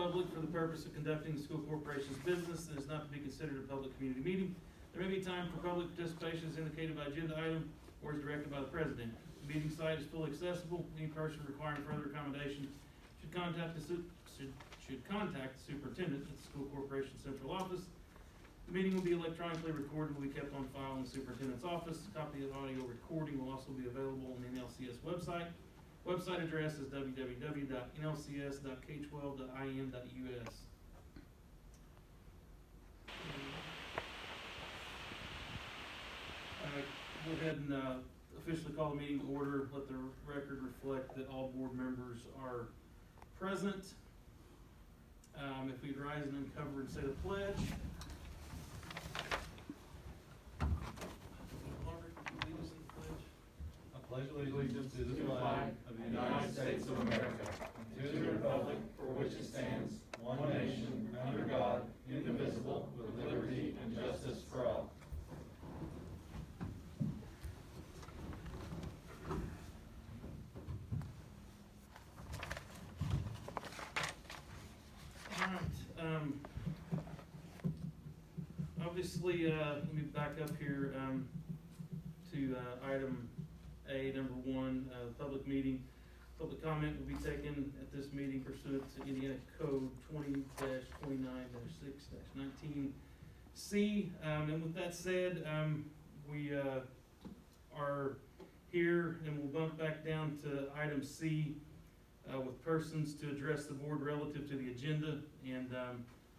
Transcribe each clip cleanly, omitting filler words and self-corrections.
public for the purpose of conducting the school corporation's business and is not to be considered a public community meeting. There may be time for public participation as indicated by agenda item or as directed by the president. The meeting site is fully accessible. Any person requiring further accommodation should contact the superintendent at the school corporation central office. The meeting will be electronically recorded and will be kept on file in the superintendent's office. A copy of the audio recording will also be available on the NLCS website. Website address is www.nlcs.k12.in.us. Go ahead and officially call the meeting to order. Let the record reflect that all board members are present. If we'd rise and uncover and say the pledge. Margaret, would you lead us in the pledge? I pledge allegiance to the flag of the United States of America, and to the republic for which it stands, one nation, under God, indivisible, with liberty and justice for all. Obviously, let me back up here to item A, number 1, public meeting. Public comment will be taken at this meeting pursuant to Indiana Code 20-29-6-19C. And with that said, we are here and we'll bump back down to item C with persons to address the board relative to the agenda. And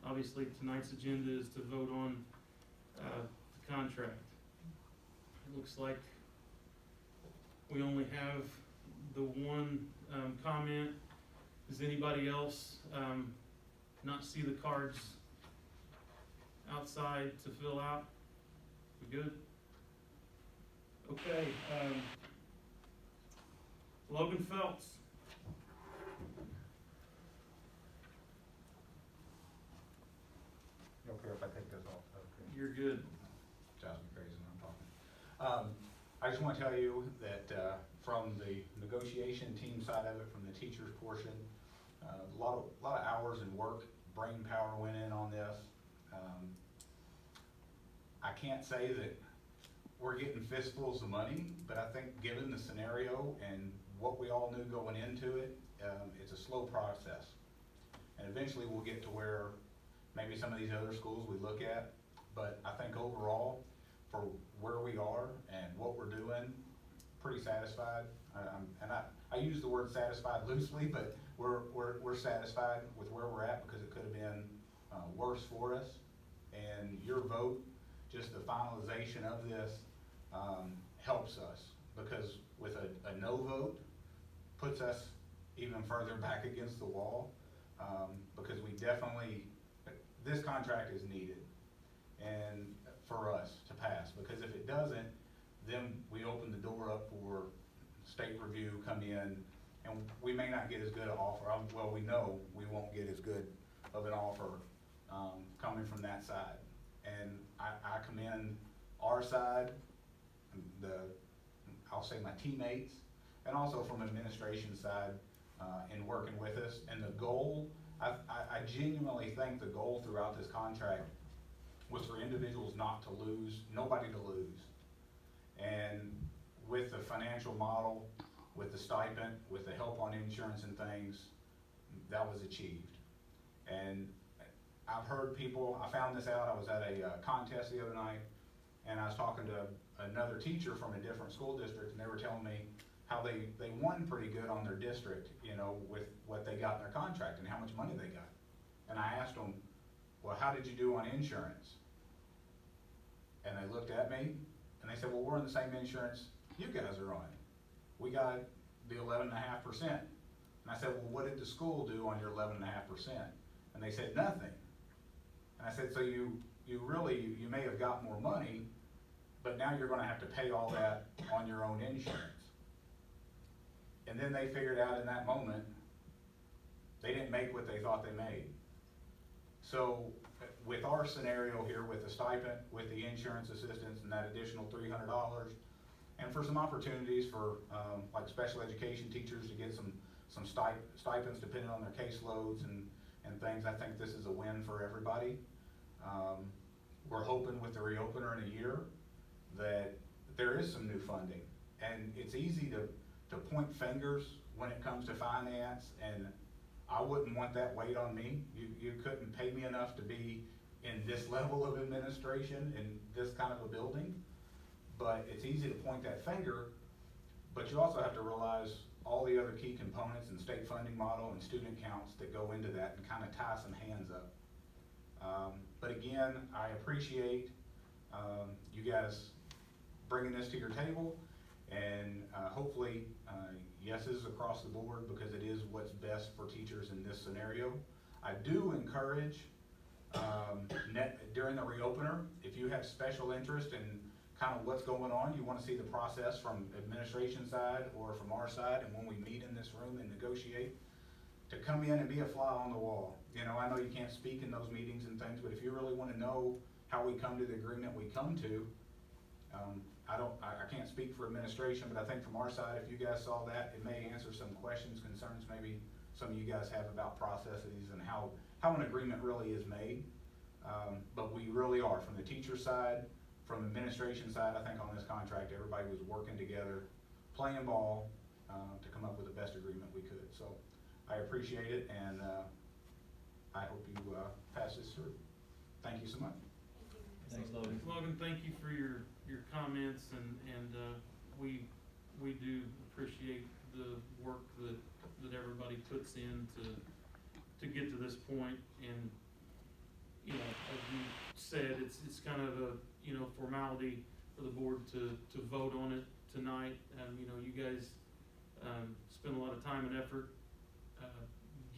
obviously tonight's agenda is to vote on the contract. It looks like we only have the one comment. Does anybody else not see the cards outside to fill out? We good? Okay. Logan Phelps. You don't care if I take this off? Okay. You're good. Drives me crazy when I'm talking. I just want to tell you that from the negotiation team side of it, from the teachers portion, a lot of hours and work, brain power went in on this. I can't say that we're getting fistfuls of money, but I think given the scenario and what we all knew going into it, it's a slow process. And eventually we'll get to where maybe some of these other schools we look at, but I think overall, for where we are and what we're doing, pretty satisfied. I use the word satisfied loosely, but we're satisfied with where we're at because it could have been worse for us. And your vote, just the finalization of this, helps us, because with a no vote, puts us even further back against the wall, because we definitely, this contract is needed and for us to pass, because if it doesn't, then we open the door up for state review come in, and we may not get as good an offer. Well, we know we won't get as good of an offer coming from that side. And I commend our side, I'll say my teammates, and also from administration side in working with us. And the goal, I genuinely think the goal throughout this contract was for individuals not to lose, nobody to lose. And with the financial model, with the stipend, with the help on insurance and things, that was achieved. And I've heard people, I found this out, I was at a contest the other night, and I was talking to another teacher from a different school district, and they were telling me how they won pretty good on their district, you know, with what they got in their contract and how much money they got. And I asked them, well, how did you do on insurance? And they looked at me, and they said, well, we're in the same insurance you guys are on. We got the 11.5%. And I said, well, what did the school do on your 11.5%? And they said, nothing. And I said, so you may have got more money, but now you're gonna have to pay all that on your own insurance. And then they figured out in that moment, they didn't make what they thought they made. So with our scenario here, with the stipend, with the insurance assistance and that additional $300, and for some opportunities for like special education teachers to get some stipends depending on their caseloads and and things. I think this is a win for everybody. We're hoping with the reopener in a year that there is some new funding. And it's easy to point fingers when it comes to finance, and I wouldn't want that weight on me. You couldn't pay me enough to be in this level of administration in this kind of a building. But it's easy to point that finger, but you also have to realize all the other key components and state funding model and student counts that go into that and kind of tie some hands up. But again, I appreciate you guys bringing this to your table, and hopefully yeses across the board, because it is what's best for teachers in this scenario. I do encourage during the reopener, if you have special interest in kind of what's going on, you want to see the process from administration side or from our side, and when we meet in this room and negotiate, to come in and be a fly on the wall. You know, I know you can't speak in those meetings and things, but if you really want to know how we come to the agreement we come to, I can't speak for administration, but I think from our side, if you guys saw that, it may answer some questions, concerns maybe some of you guys have about processes and how an agreement really is made. But we really are, from the teacher side, from the administration side, I think on this contract, everybody was working together, playing ball, to come up with the best agreement we could. So I appreciate it, and I hope you pass this through. Thank you so much. Thanks, Logan. Logan, thank you for your comments, and we do appreciate the work that everybody puts in to get to this point. And, you know, as you said, it's kind of a, you know, formality for the board to vote on it tonight. You know, you guys spend a lot of time and effort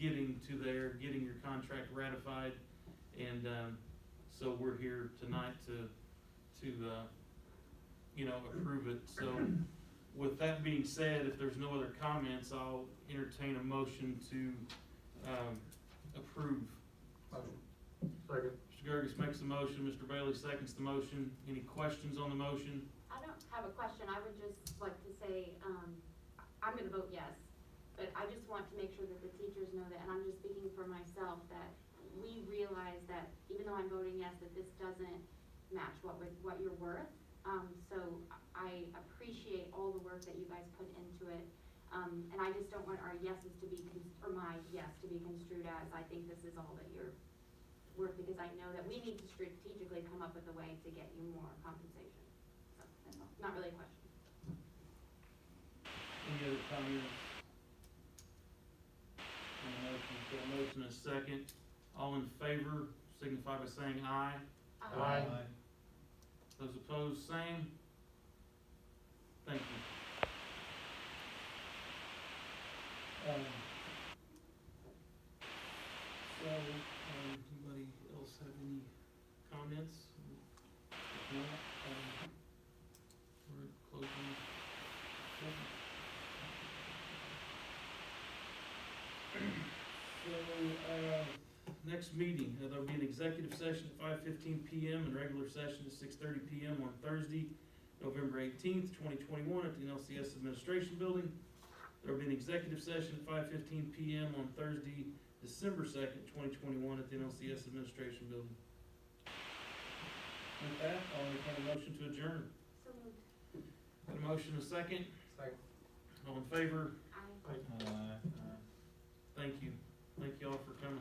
getting to there, getting your contract ratified, and so we're here tonight to you know, approve it. So with that being said, if there's no other comments, I'll entertain a motion to approve. Second. Mr. Gerges makes the motion, Mr. Bailey seconds the motion. Any questions on the motion? I don't have a question. I would just like to say, I'm gonna vote yes, but I just want to make sure that the teachers know that, and I'm just speaking for myself, that we realize that even though I'm voting yes, that this doesn't match what you're worth. So I appreciate all the work that you guys put into it. And I just don't want our yeses to be, or my yes to be construed as, I think this is all that you're worth, because I know that we need to strategically come up with a way to get you more compensation. So that's all. Not really a question. Any other comments? On the motion, so a motion is second. All in favor signify by saying aye. Aye. Those opposed, same. Thank you. Anybody else have any comments? If not, we're closing. So, next meeting, there'll be an executive session at 5:15 PM and regular session at 6:30 PM on Thursday, November 18th, 2021 at the NLCS Administration Building. There'll be an executive session at 5:15 PM on Thursday, December 2nd, 2021 at the NLCS Administration Building. With that, I'll entertain a motion to adjourn. So moved. Got a motion, a second? Second. All in favor? Aye. Thank you. Thank you all for coming.